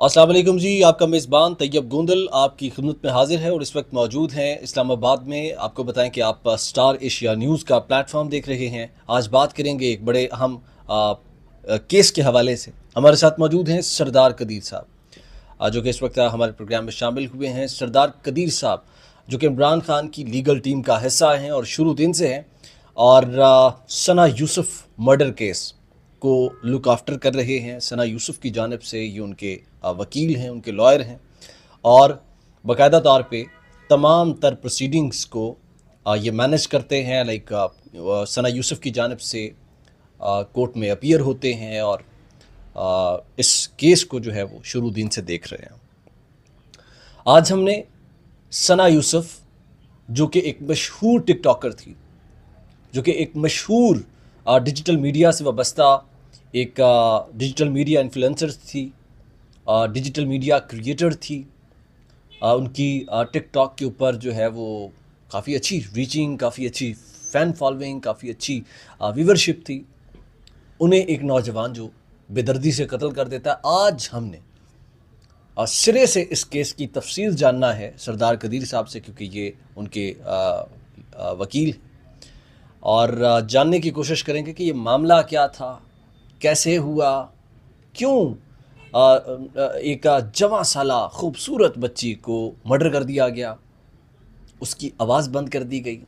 अस्सलाम वालेकुम जी। आपका मेज़बान तैयब गोंदल आपकी खिदमत में हाजिर है और इस वक्त मौजूद हैं इस्लामाबाद में। आपको बताएं कि आप स्टार एशिया न्यूज़ का प्लेटफॉर्म देख रहे हैं। आज बात करेंगे एक बड़े अहम केस के हवाले से। हमारे साथ मौजूद हैं सरदार कदीर साहब, जो कि इस वक्त हमारे प्रोग्राम में शामिल हुए हैं। सरदार कदीर साहब जो कि इमरान खान की लीगल टीम का हिस्सा हैं और शुरू दिन से हैं, और सना यूसुफ मर्डर केस को लुक आफ्टर कर रहे हैं। सना यूसुफ की जानिब से ये उनके वकील हैं, उनके लॉयर हैं, और बाकायदा तौर पे तमाम तर प्रोसीडिंग्स को ये मैनेज करते हैं। लाइक सना यूसुफ की जानिब से कोर्ट में अपीयर होते हैं और इस केस को जो है वो शुरू दिन से देख रहे हैं। आज हमने सना यूसुफ, जो कि एक मशहूर टिकटॉकर थी, जो कि एक मशहूर डिजिटल मीडिया से वाबस्ता एक डिजिटल मीडिया इन्फ्लुएंसर थी, डिजिटल मीडिया क्रिएटर थी। उनकी टिकटॉक के ऊपर जो है वो काफ़ी अच्छी रीचिंग, काफ़ी अच्छी फ़ैन फॉलोइंग, काफ़ी अच्छी व्यूवरशिप थी। उन्हें एक नौजवान जो बेदर्दी से कत्ल कर देता है। आज हमने सिरे से इस केस की तफसील जानना है सरदार कदीर साहब से, क्योंकि ये उनके वकील, और जानने की कोशिश करेंगे कि ये मामला क्या था, कैसे हुआ, क्यों एक जवां साला खूबसूरत बच्ची को मर्डर कर दिया गया, उसकी आवाज़ बंद कर दी गई,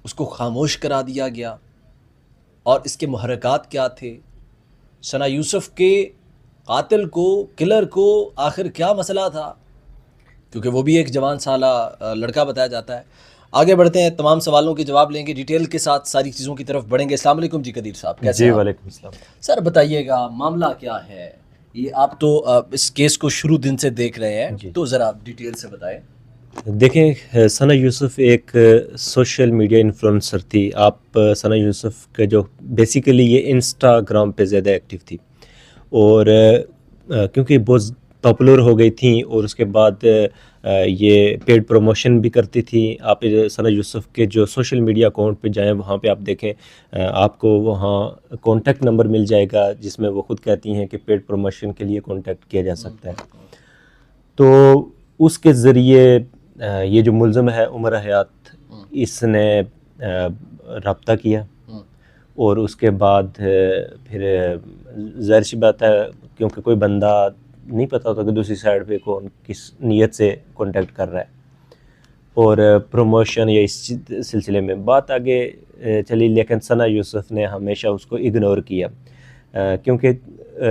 उसको खामोश करा दिया गया, और इसके मुहर्रिकात क्या थे। सना यूसुफ के कातिल को, किलर को आखिर क्या मसला था, क्योंकि वो भी एक जवान साला लड़का बताया जाता है। आगे बढ़ते हैं, तमाम सवालों के जवाब लेंगे, डिटेल के साथ सारी चीज़ों की तरफ बढ़ेंगे। अस्सलाम वालेकुम जी कदीर साहब, कैसे जी हैं आप? वालेकुम सलाम। सर बताइएगा मामला क्या है ये। आप तो इस केस को शुरू दिन से देख रहे हैं, जी तो ज़रा आप डिटेल से बताएं। देखें, सना यूसुफ एक सोशल मीडिया इन्फ्लुएंसर थी। आप सना यूसुफ के जो बेसिकली ये इंस्टाग्राम पे ज़्यादा एक्टिव थी, और क्योंकि बहुत पॉपुलर हो गई थी, और उसके बाद ये पेड प्रमोशन भी करती थी। आप सना यूसुफ के जो सोशल मीडिया अकाउंट पे जाएं, वहाँ पे आप देखें, आपको वहाँ कॉन्टैक्ट नंबर मिल जाएगा, जिसमें वो खुद कहती हैं कि पेड प्रमोशन के लिए कॉन्टैक्ट किया जा सकता है। तो उसके ज़रिए ये जो मुलज़म है उमर हयात, इसने रब्ता किया, और उसके बाद फिर ज़ाहिर सी बात है, क्योंकि कोई बंदा नहीं पता होता कि दूसरी साइड पे कौन किस नीयत से कांटेक्ट कर रहा है, और प्रमोशन या इस सिलसिले में बात आगे चली। लेकिन सना यूसुफ ने हमेशा उसको इग्नोर किया, क्योंकि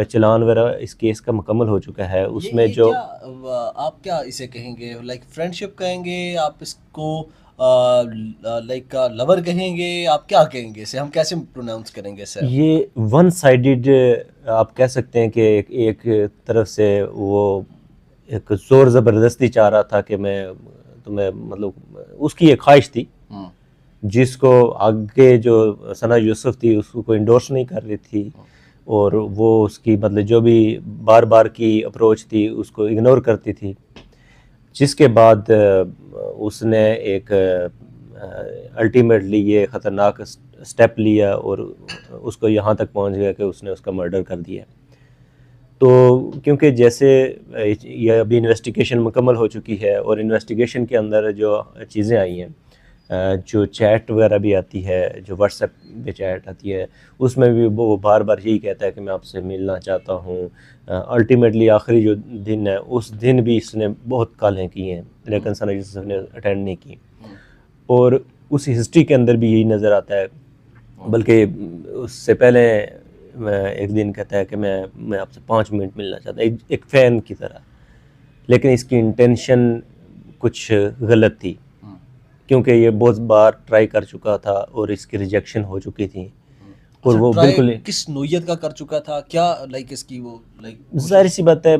चलान वगैरह इस केस का मुकम्मल हो चुका है। उसमें ये जो क्या, आप क्या इसे कहेंगे, लाइक फ्रेंडशिप कहेंगे आप इसको, लाइक लवर कहेंगे, आप क्या कहेंगे इसे, हम कैसे प्रोनाउंस करेंगे सर? ये वन साइडेड आप कह सकते हैं कि एक तरफ से वो एक ज़ोर ज़बरदस्ती चाह रहा था कि मैं तुम्हें, मतलब उसकी एक ख्वाहिश थी जिसको आगे जो सना यूसुफ थी उसको कोई इंडोर्स नहीं कर रही थी, और वो उसकी मतलब जो भी बार बार की अप्रोच थी उसको इग्नोर करती थी। जिसके बाद उसने एक अल्टीमेटली ये ख़तरनाक स्टेप लिया, और उसको यहाँ तक पहुँच गया कि उसने उसका मर्डर कर दिया। तो क्योंकि जैसे ये अभी इन्वेस्टिगेशन मुकम्मल हो चुकी है, और इन्वेस्टिगेशन के अंदर जो चीज़ें आई हैं, जो चैट वगैरह भी आती है, जो व्हाट्सएप पे चैट आती है, उसमें भी वो बार बार यही कहता है कि मैं आपसे मिलना चाहता हूँ। अल्टीमेटली आखिरी जो दिन है उस दिन भी इसने बहुत कॉलें की हैं, लेकिन सना यूसुफ ने अटेंड नहीं की, और उस हिस्ट्री के अंदर भी यही नज़र आता है। बल्कि उससे पहले एक दिन कहता है कि मैं आपसे 5 मिनट मिलना चाहता हूँ, एक फ़ैन की तरह। लेकिन इसकी इंटेंशन कुछ गलत थी, क्योंकि ये बहुत बार ट्राई कर चुका था और इसकी रिजेक्शन हो चुकी थी, और वो बिल्कुल किस नोयत का कर चुका था, क्या लाइक इसकी वो लाइक जाहिर सी बात है,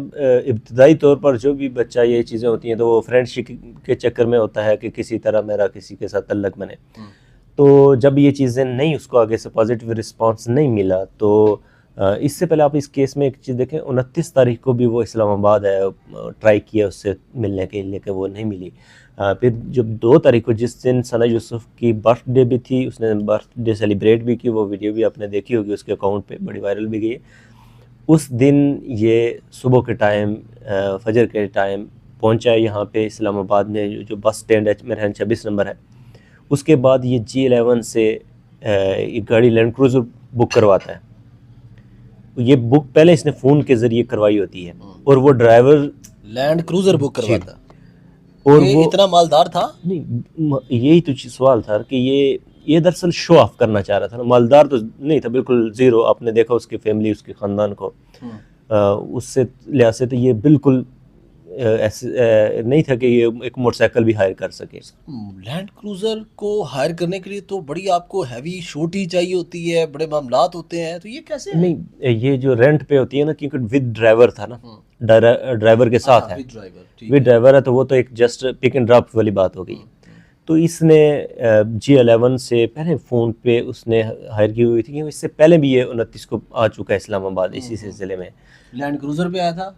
इब्तदाई तौर पर जो भी बच्चा ये चीज़ें होती हैं तो वो फ्रेंडशिप के चक्कर में होता है कि किसी तरह मेरा किसी के साथ तल्लक बने। तो जब ये चीज़ें नहीं, उसको आगे से पॉजिटिव रिस्पांस नहीं मिला, तो इससे पहले आप इस केस में एक चीज़ देखें, 29 तारीख को भी वो इस्लामाबाद है, ट्राई किया उससे मिलने के लिए, लेकिन वो नहीं मिली। फिर जब 2 तारीख को, जिस दिन सना यूसुफ की बर्थडे भी थी, उसने बर्थडे सेलिब्रेट भी की, वो वीडियो भी आपने देखी होगी, उसके अकाउंट पे बड़ी वायरल भी गई है। उस दिन ये सुबह के टाइम फजर के टाइम पहुंचा यहाँ पे इस्लामाबाद में, जो बस स्टैंड है मेरे ख्याल 26 नंबर है। उसके बाद ये G11 से एक गाड़ी लैंड क्रूज़र बुक करवाता है। ये बुक पहले इसने फ़ोन के ज़रिए करवाई होती है और वो ड्राइवर लैंड क्रूजर बुक जी। करवाता, और ये वो इतना मालदार था? नहीं, यही तो सवाल था कि ये दरअसल शो ऑफ करना चाह रहा था ना, मालदार तो नहीं था, बिल्कुल ज़ीरो। आपने देखा उसकी फैमिली, उसके ख़ानदान को, उससे लिहाज से तो ये बिल्कुल ऐसे नहीं था कि ये एक मोटरसाइकिल भी हायर कर सके। लैंड क्रूजर को हायर करने के लिए तो बड़ी आपको हैवी शोटी चाहिए होती है, बड़े मामलात होते हैं, तो ये कैसे है? नहीं, ये जो रेंट पे होती है ना, क्योंकि विद ड्राइवर था ना, ड्राइवर के साथ है, विद ड्राइवर, ठीक विद ड्राइवर है, तो वो तो एक जस्ट पिक एंड ड्रॉप वाली बात हो गई। तो इसने G11 से पहले फ़ोन पे उसने हायर की हुई थी, क्योंकि इससे पहले भी ये 29 को आ चुका है इस्लामाबाद इसी सिलसिले में। लैंड क्रूजर पे आया था?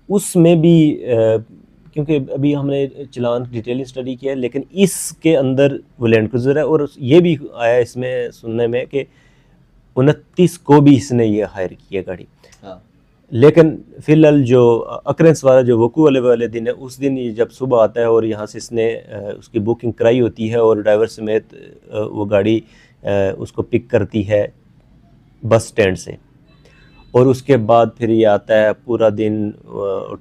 उसमें भी क्योंकि अभी हमने चलान डिटेलिंग स्टडी किया है, लेकिन इसके अंदर वो लैंड क्रूज़र है। और ये भी आया इसमें सुनने में कि 29 को भी इसने ये हायर किया गाड़ी। हाँ। लेकिन फिलहाल जो अक्रेंस वाला जो वकू वाले दिन है, उस दिन ये जब सुबह आता है और यहाँ से इसने उसकी बुकिंग कराई होती है और ड्राइवर समेत वो गाड़ी उसको पिक करती है बस स्टैंड से। और उसके बाद फिर ये आता है, पूरा दिन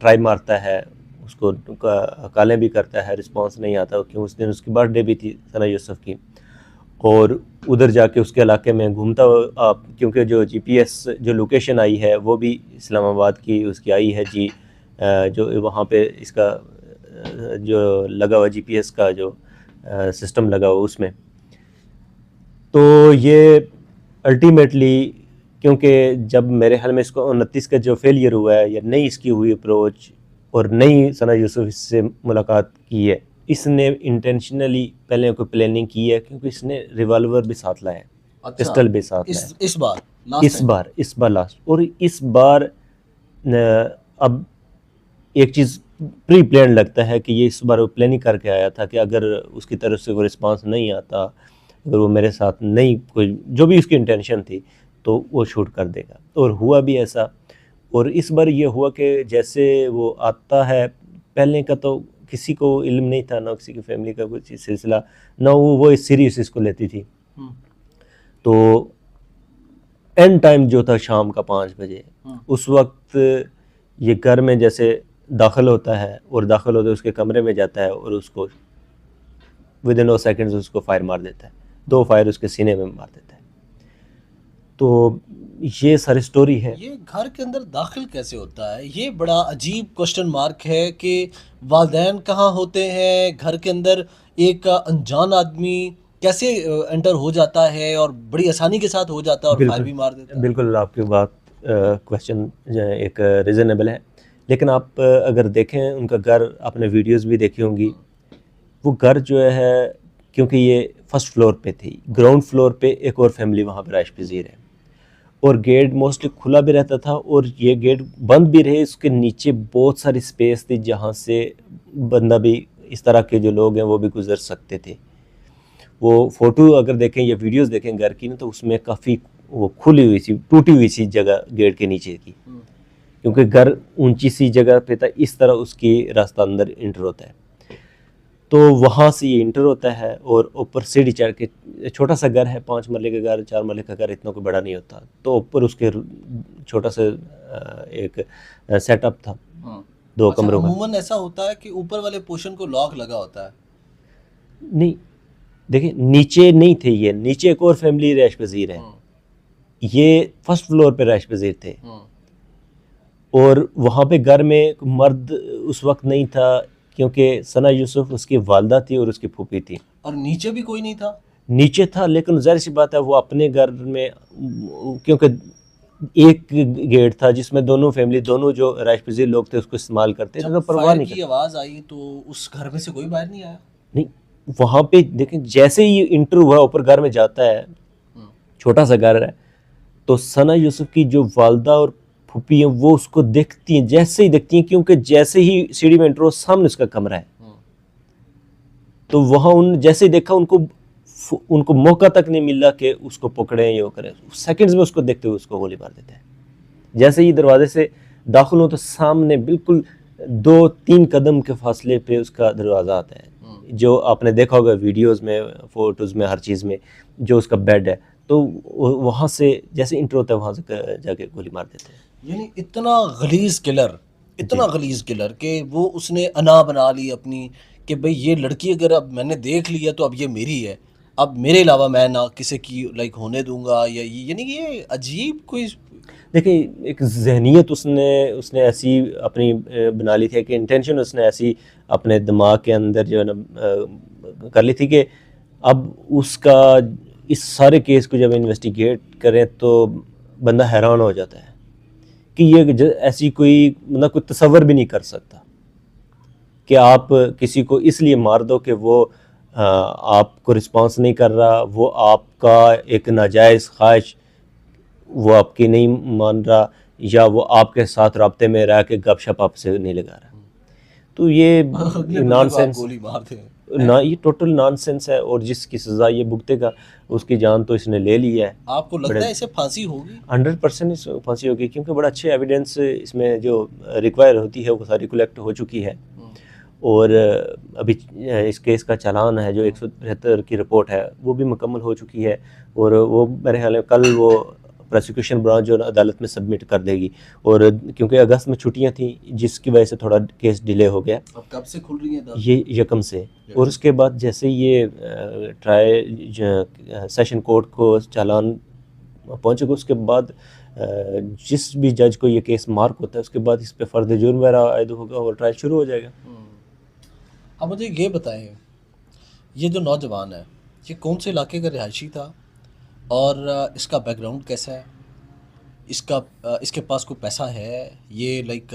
ट्राई मारता है, उसको कॉलें भी करता है, रिस्पांस नहीं आता, क्योंकि उस दिन उसकी बर्थडे भी थी सना यूसुफ की। और उधर जाके उसके इलाके में घूमता आप, क्योंकि जो जीपीएस जो लोकेशन आई है वो भी इस्लामाबाद की उसकी आई है जी, जो वहाँ पे इसका जो लगा हुआ जीपीएस का जो सिस्टम लगा हुआ उसमें। तो ये अल्टीमेटली, क्योंकि जब मेरे ख्याल में इसको 29 का जो फेलियर हुआ है या नई इसकी हुई अप्रोच और नई सना यूसुफ इससे मुलाकात की है, इसने इंटेंशनली पहले कोई प्लानिंग की है, क्योंकि इसने रिवॉल्वर भी साथ लाया है, पिस्टल भी साथ लाया है इस बार इस बार लास्ट। और इस बार अब एक चीज़ प्री प्लान लगता है कि ये इस बार वो प्लानिंग करके आया था कि अगर उसकी तरफ से कोई रिस्पांस नहीं आता, अगर वो मेरे साथ नहीं, कोई जो भी उसकी इंटेंशन थी, तो वो शूट कर देगा। और हुआ भी ऐसा। और इस बार ये हुआ कि जैसे वो आता है, पहले का तो किसी को इल्म नहीं था, ना किसी की फैमिली का कुछ सिलसिला, ना वो इस सीरियस इसको लेती थी। तो एंड टाइम जो था शाम का 5 बजे, उस वक्त ये घर में जैसे दाखिल होता है और दाखिल होते उसके कमरे में जाता है और उसको विद इन 2 सेकेंड्स उसको फायर मार देता है, 2 फायर उसके सीने में मार देता है। तो ये सारी स्टोरी है। ये घर के अंदर दाखिल कैसे होता है, ये बड़ा अजीब क्वेश्चन मार्क है कि वालिदैन कहाँ होते हैं, घर के अंदर एक अनजान आदमी कैसे एंटर हो जाता है और बड़ी आसानी के साथ हो जाता है और फायर भी मार देता है। बिल्कुल आपकी बात क्वेश्चन एक रीज़नेबल है। लेकिन आप अगर देखें उनका घर, आपने वीडियोस भी देखी होंगी, वो घर जो है, क्योंकि ये फर्स्ट फ्लोर पे थी, ग्राउंड फ्लोर पे एक और फैमिली वहाँ पर राइश पजीर है, और गेट मोस्टली खुला भी रहता था और ये गेट बंद भी रहे। उसके नीचे बहुत सारी स्पेस थी जहाँ से बंदा भी, इस तरह के जो लोग हैं वो भी गुजर सकते थे। वो फ़ोटो अगर देखें या वीडियोस देखें घर की ना, तो उसमें काफ़ी वो खुली हुई सी, टूटी हुई सी जगह गेट के नीचे की, क्योंकि घर ऊंची सी जगह पे था, इस तरह उसकी रास्ता अंदर इंटर होता है। तो वहाँ से ये इंटर होता है और ऊपर सीढ़ी चढ़ के, छोटा सा घर है, 5 मरले का घर, 4 मरले का घर, इतना कोई बड़ा नहीं होता, तो ऊपर उसके छोटा सा एक सेटअप था 2 कमरों का। अमूमन ऐसा होता है कि ऊपर वाले पोर्शन को लॉक लगा होता है। नहीं, देखिए नीचे नहीं थे, ये नीचे एक और फैमिली रैश पजीर है, ये फर्स्ट फ्लोर पे रैश पजीर थे। और वहाँ पे घर में मर्द उस वक्त नहीं था, क्योंकि सना यूसुफ उसकी वालदा थी और उसकी फूफी थी। और नीचे भी कोई नहीं था? नीचे था, लेकिन जाहिर सी बात है वो अपने घर में, क्योंकि एक गेट था जिसमें दोनों फैमिली, दोनों जो रैश पजीर लोग थे उसको इस्तेमाल करते थे, तो परवाह नहीं की आवाज़ आई तो उस घर में से कोई बाहर नहीं आया? नहीं, वहाँ पे देखें जैसे ही इंटर हुआ, ऊपर घर में जाता है, छोटा सा घर है, तो सना यूसुफ की जो वालदा और फूफी हैं वो उसको देखती हैं, जैसे ही देखती हैं, क्योंकि जैसे ही सीढ़ी में इंटर हो सामने उसका कमरा है, तो वहाँ उन जैसे ही देखा, उनको मौका तक नहीं मिला कि उसको पकड़ें या करें, सेकंड्स में उसको देखते हुए उसको गोली मार देते हैं, जैसे ही दरवाजे से दाखिल हो तो सामने बिल्कुल 2-3 कदम के फासले पे उसका दरवाज़ा आता है, जो आपने देखा होगा वीडियोस में, फ़ोटोज़ में, हर चीज़ में, जो उसका बेड है। तो वहाँ से जैसे इंटर होता है वहाँ से जाके गोली मार देते हैं। यानी इतना गलीज किलर, इतना गलीज किलर कि वो उसने अना बना ली अपनी कि भाई ये लड़की अगर अब मैंने देख लिया तो अब ये मेरी है, अब मेरे अलावा मैं ना किसी की लाइक होने दूंगा, या यानी कि ये अजीब कोई। देखिए एक ज़हनियत उसने उसने ऐसी अपनी बना ली थी कि इंटेंशन उसने ऐसी अपने दिमाग के अंदर जो है ना कर ली थी कि अब उसका इस सारे केस को जब इन्वेस्टिगेट करें तो बंदा हैरान हो जाता है कि ये ऐसी कोई मतलब कोई तसव्वुर भी नहीं कर सकता कि आप किसी को इसलिए मार दो कि वो आपको रिस्पांस नहीं कर रहा, वो आपका एक नाजायज़ ख्वाहिश वो आपकी नहीं मान रहा, या वो आपके साथ राब्ते में रह के गपशप आपसे नहीं लगा रहा। तो ये नॉनसेंस, गोली मार दे ना ये टोटल नॉनसेंस है। और जिसकी सज़ा ये भुगतेगा, उसकी जान तो इसने ले ली है। आपको लगता है इसे फांसी होगी? 100% इस फांसी होगी, क्योंकि बड़ा अच्छे एविडेंस इसमें जो रिक्वायर होती है वो सारी कलेक्ट हो चुकी है। और अभी इस केस का चालान है जो 173 की रिपोर्ट है वो भी मुकम्मल हो चुकी है, और वो मेरे ख्याल में कल वो प्रोसिक्यूशन ब्रांच जो अदालत में सबमिट कर देगी। और क्योंकि अगस्त में छुट्टियां थी जिसकी वजह से थोड़ा केस डिले हो गया। अब कब से खुल रही है अदालत? ये यकम से। और उसके बाद जैसे ये ट्रायल सेशन कोर्ट को चालान पहुंचेगा, उसके बाद जिस भी जज को ये केस मार्क होता है उसके बाद इस पे फ़र्द जुर्म वगैरह आयद होगा और ट्रायल शुरू हो जाएगा। अब मुझे ये बताएं, ये जो नौजवान है ये कौन से इलाके का रिहायशी था, और इसका बैकग्राउंड कैसा है, इसके पास कोई पैसा है, ये लाइक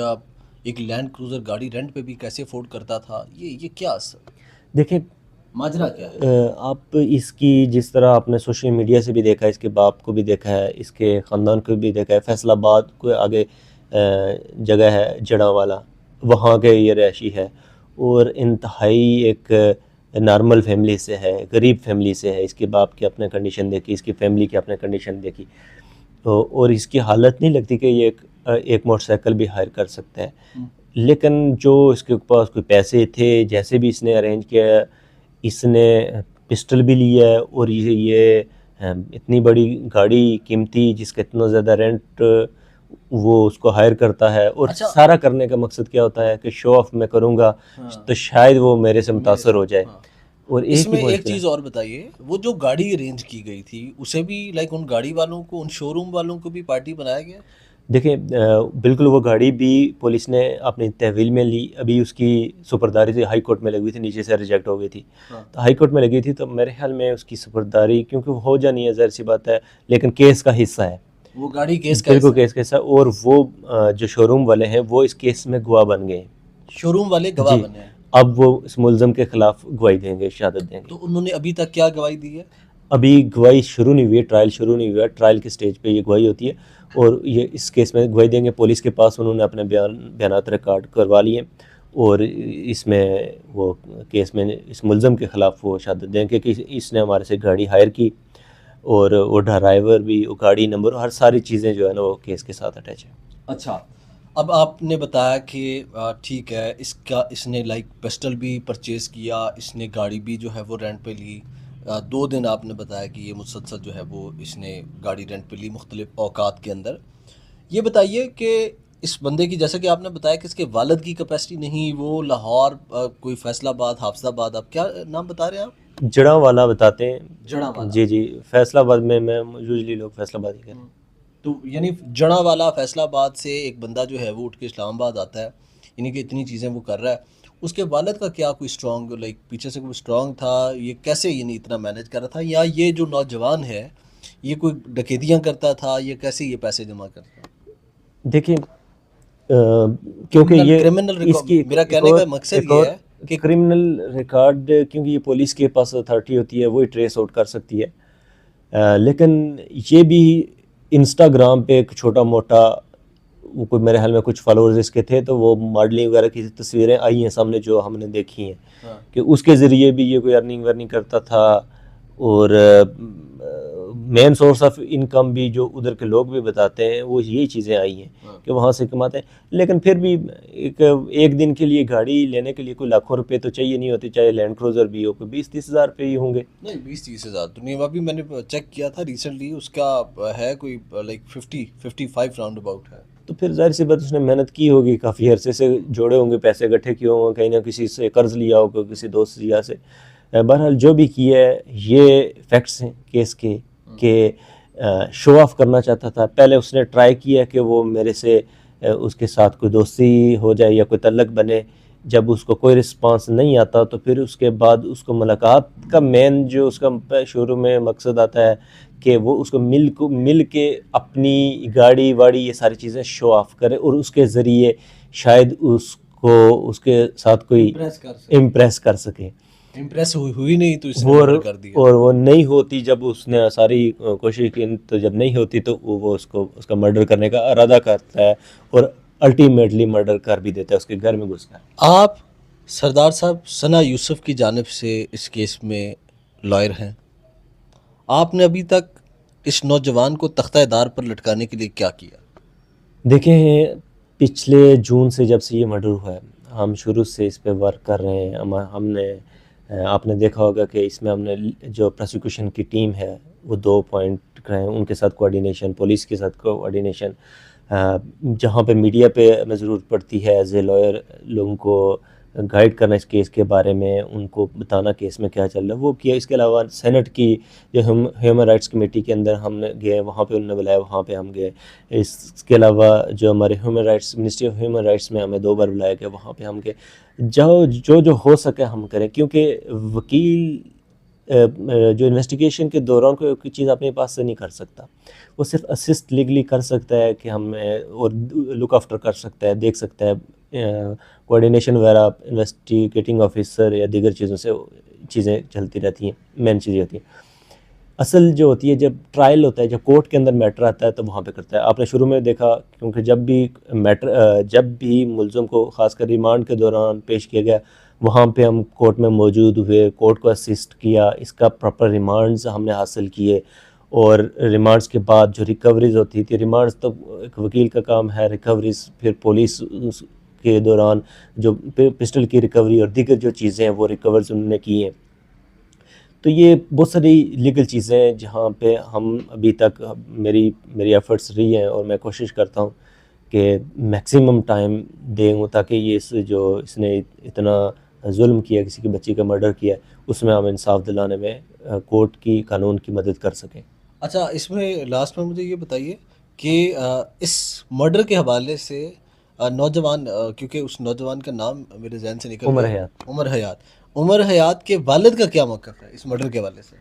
एक लैंड क्रूज़र गाड़ी रेंट पे भी कैसे अफोर्ड करता था, ये क्या देखिए माजरा क्या है? आप इसकी जिस तरह आपने सोशल मीडिया से भी देखा है, इसके बाप को भी देखा है, इसके ख़ानदान को भी देखा है। फैसलाबाद को आगे जगह है जड़ावाला, वहाँ के ये रहायशी है, और इंतहाई एक नॉर्मल फैमिली से है, गरीब फैमिली से है। इसके बाप की आपने कंडीशन देखी, इसकी फैमिली की आपने कंडीशन देखी, तो और इसकी हालत नहीं लगती कि ये एक मोटरसाइकिल भी हायर कर सकता है। लेकिन जो इसके पास कोई पैसे थे, जैसे भी इसने अरेंज किया, इसने पिस्टल भी लिया है, और ये इतनी बड़ी गाड़ी कीमती जिसका इतना ज़्यादा रेंट वो उसको हायर करता है। और अच्छा। सारा करने का मकसद क्या होता है कि शो ऑफ मैं करूँगा, तो शायद वो मेरे से मुतासर हो जाए। और इसमें एक चीज़ और बताइए, वो जो गाड़ी अरेंज की गई थी उसे भी लाइक उन गाड़ी वालों को, उन शोरूम वालों को भी पार्टी बनाया गया? देखिए बिल्कुल वो गाड़ी भी पुलिस ने अपनी तहवील में ली। अभी उसकी सुपरदारी से हाई कोर्ट में लगी हुई थी, नीचे से रिजेक्ट हो गई थी। तो हाई कोर्ट में लगी थी, तो मेरे ख्याल में उसकी सुपरदारी क्योंकि हो जानी है, ज़ाहिर सी बात है, लेकिन केस का हिस्सा है वो गाड़ी, केस का बिल्कुल केस कैसा। और वो जो शोरूम वाले हैं वो इस केस में गवाह बन गए। शोरूम वाले गवाह बने हैं? अब वो इस मुलज़म के खिलाफ गवाही देंगे, शहादत देंगे। तो उन्होंने अभी तक क्या गवाही दी है? अभी गवाही शुरू नहीं हुई है, ट्रायल शुरू नहीं हुआ है। ट्रायल के स्टेज पे ये गवाही होती है, और ये इस केस में गवाही देंगे। पुलिस के पास उन्होंने अपने बयानात रिकॉर्ड करवा लिए, और इसमें वो केस में इस मुलज़म के ख़िलाफ़ वो शहादत देंगे कि इसने हमारे से गाड़ी हायर की, और वो ड्राइवर भी, वो गाड़ी नंबर, हर सारी चीज़ें जो है ना वो केस के साथ अटैच है। अच्छा, अब आपने बताया कि ठीक है, इसने लाइक पिस्टल भी परचेज़ किया, इसने गाड़ी भी जो है वो रेंट पे ली। 2 दिन आपने बताया कि ये मुसलसल जो है वो इसने गाड़ी रेंट पे ली मुख्तलिफ औकात के अंदर। ये बताइए कि इस बंदे की, जैसा कि आपने बताया कि इसके वालिद की कैपेसिटी नहीं, वो लाहौर कोई फैसलाबाद, हाफिज़ाबाद, आप क्या नाम बता रहे हैं आप? जड़ावाला बताते हैं। जड़ावाला। जी जी, फैसलाबाद में मैं यूजली लोग फैसलाबाद ही कहते हैं। तो यानी जड़ावाला, फैसलाबाद से एक बंदा जो है वो उठ के इस्लामाबाद आता है, यानी कि इतनी चीज़ें वो कर रहा है। उसके वालिद का क्या कोई स्ट्रॉन्ग, लाइक पीछे से कोई स्ट्रॉन्ग था, ये कैसे यानी इतना मैनेज कर रहा था, या ये जो नौजवान है ये कोई डकैतियाँ करता था, ये कैसे ये पैसे जमा करता? देखिए क्योंकि ये क्रिमिनल इसकी मेरा कहने का मकसद ये है कि क्रिमिनल रिकॉर्ड, क्योंकि ये पुलिस के पास अथॉरिटी होती है, वही ट्रेस आउट कर सकती है। लेकिन ये भी इंस्टाग्राम पे एक छोटा मोटा, वो कोई मेरे ख्याल में कुछ फॉलोअर्स इसके थे, तो वो मॉडलिंग वगैरह की तस्वीरें आई हैं सामने जो हमने देखी हैं, कि उसके ज़रिए भी ये कोई अर्निंग वर्निंग करता था। और मेन सोर्स ऑफ इनकम भी जो उधर के लोग भी बताते हैं वो यही चीज़ें आई हैं कि वहाँ से कमाते हैं। लेकिन फिर भी एक दिन के लिए गाड़ी लेने के लिए कोई लाखों रुपए तो चाहिए नहीं होती, चाहे लैंड क्रूज़र भी हो, कोई 20-30 हज़ार रुपये ही होंगे। नहीं, 20-30 हज़ार तो नहीं, अभी मैंने चेक किया था रिसेंटली, उसका है कोई लाइक 50-55 राउंड अबाउट है। तो फिर जाहिर सी बात उसने मेहनत की होगी, काफ़ी अरसे से जोड़े होंगे, पैसे इकट्ठे किए होंगे, कहीं ना किसी से कर्ज लिया होगा, किसी दोस्त या से। बहरहाल जो भी किया है, ये फैक्ट्स हैं केस के शो ऑफ करना चाहता था। पहले उसने ट्राई किया कि वो मेरे से उसके साथ कोई दोस्ती हो जाए या कोई तल्लक बने। जब उसको कोई रिस्पांस नहीं आता तो फिर उसके बाद उसको मुलाकात का मेन जो उसका शुरू में मकसद आता है कि वो उसको मिल के अपनी गाड़ी वाड़ी ये सारी चीज़ें शो ऑफ करे और उसके ज़रिए शायद उसको उसके साथ कोई इम्प्रेस कर सके। इम्प्रेस हुई नहीं तो इसने मर्डर कर दिया। और वो नहीं होती, जब उसने सारी कोशिश की तो जब नहीं होती तो वो उसका मर्डर करने का इरादा करता है और अल्टीमेटली मर्डर कर भी देता है, उसके घर में घुसकर। आप सरदार साहब सना यूसुफ की जानिब से इस केस में लॉयर हैं, आपने अभी तक इस नौजवान को तख्ता-ए-दार पर लटकाने के लिए क्या किया? देखें, पिछले जून से जब से ये मर्डर हुआ है, हम शुरू से इस पे वर्क कर रहे हैं। हमने आपने देखा होगा कि इसमें हमने जो प्रोसिक्यूशन की टीम है वो 2 पॉइंट कराए, उनके साथ कोऑर्डिनेशन, पुलिस के साथ कोऑर्डिनेशन, जहाँ पे मीडिया पे हमें ज़रूरत पड़ती है एज ए लॉयर लोगों को गाइड करना इस केस के बारे में, उनको बताना केस में क्या चल रहा है, वो किया। इसके अलावा सेनेट की जो ह्यूमन राइट्स कमेटी के अंदर हमने गए, वहाँ पे उन्होंने बुलाया, वहाँ पे हम गए। इसके अलावा जो हमारे human rights ministry of human rights में हमें 2 बार बुलाया गया, वहाँ पे हम गए। जो हो सके हम करें, क्योंकि वकील जो इन्वेस्टिगेशन के दौरान कोई चीज़ अपने पास से नहीं कर सकता, वो सिर्फ असिस्ट लीगली कर सकता है कि हम और लुक आफ्टर कर सकता है, देख सकता है, कोऑर्डिनेशन वगैरह इन्वेस्टिगेटिंग ऑफिसर या दीगर चीज़ों से चीज़ें चलती रहती हैं, मेन चीज़ें होती हैं। असल जो होती है जब ट्रायल होता है, जब कोर्ट के अंदर मैटर आता है तो वहाँ पे करता है। आपने शुरू में देखा, क्योंकि जब भी मुल्ज़म को ख़ासकर रिमांड के दौरान पेश किया गया, वहाँ पे हम कोर्ट में मौजूद हुए, कोर्ट को असिस्ट किया, इसका प्रॉपर रिमांड्स हमने हासिल किए। और रिमांड्स के बाद जो रिकवरीज होती थी, रिमांड्स तो एक वकील का काम है, रिकवरीज फिर पुलिस के दौरान जो पिस्टल की रिकवरी और दीगर जो चीज़ें हैं वो रिकवर्स उन्होंने की हैं। तो ये बहुत सारी लीगल चीज़ें हैं जहाँ पे हम अभी तक मेरी एफ़र्ट्स रही हैं और मैं कोशिश करता हूँ कि मैक्सिमम टाइम दें ताकि ये इसने इतना जुल्म किया, किसी की बच्ची का मर्डर किया, उसमें हम इंसाफ दिलाने में कोर्ट की, कानून की मदद कर सकें। अच्छा, इसमें लास्ट में मुझे ये बताइए कि इस मर्डर के हवाले से नौजवान, क्योंकि उस नौजवान का नाम मेरे जहन से निकल गया, उमर हयात के वालिद का क्या मौक़िफ़ है इस मर्डर के हवाले से?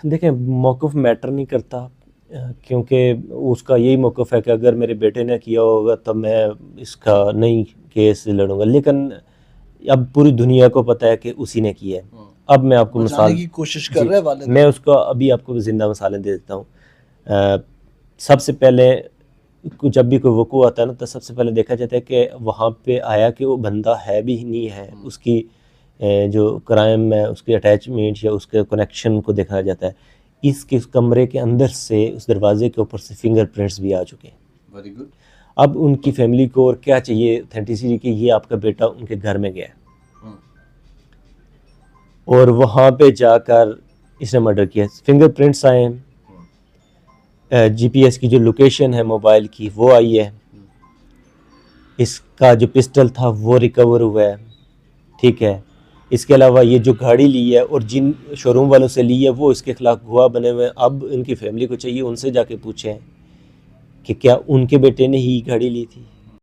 देखें, मौक़िफ़ मैटर नहीं करता, क्योंकि उसका यही मौक़िफ़ है कि अगर मेरे बेटे ने किया होगा तब मैं इसका नहीं केस लड़ूंगा, लेकिन अब पूरी दुनिया को पता है कि उसी ने किया है। अब मैं आपको मिसाल की कोशिश कर रहे हैं वालिद, मैं उसका अभी आपको ज़िंदा मिसालें दे देता हूँ। सबसे पहले जब भी कोई वक़ू आता है ना, तो सबसे पहले देखा जाता है कि वहाँ पे आया कि वो बंदा है भी नहीं है, उसकी जो क्राइम है उसकी अटैचमेंट या उसके कनेक्शन को देखा जाता है। इसके कमरे के अंदर से उस दरवाजे के ऊपर से फिंगरप्रिंट्स भी आ चुके हैं। Very good. अब उनकी फैमिली को और क्या चाहिए ऑथेंटिसिटी की, ये आपका बेटा उनके घर में गया और वहाँ पे जाकर इसने मर्डर किया। फिंगरप्रिंट्स आए हैं, जीपीएस की जो लोकेशन है मोबाइल की वो आई है, इसका जो पिस्टल था वो रिकवर हुआ है, ठीक है। इसके अलावा ये जो गाड़ी ली है और जिन शोरूम वालों से ली है वो इसके खिलाफ गवाह बने हुए हैं। अब इनकी फैमिली को चाहिए उनसे जाके पूछें कि क्या उनके बेटे ने ही गाड़ी ली थी।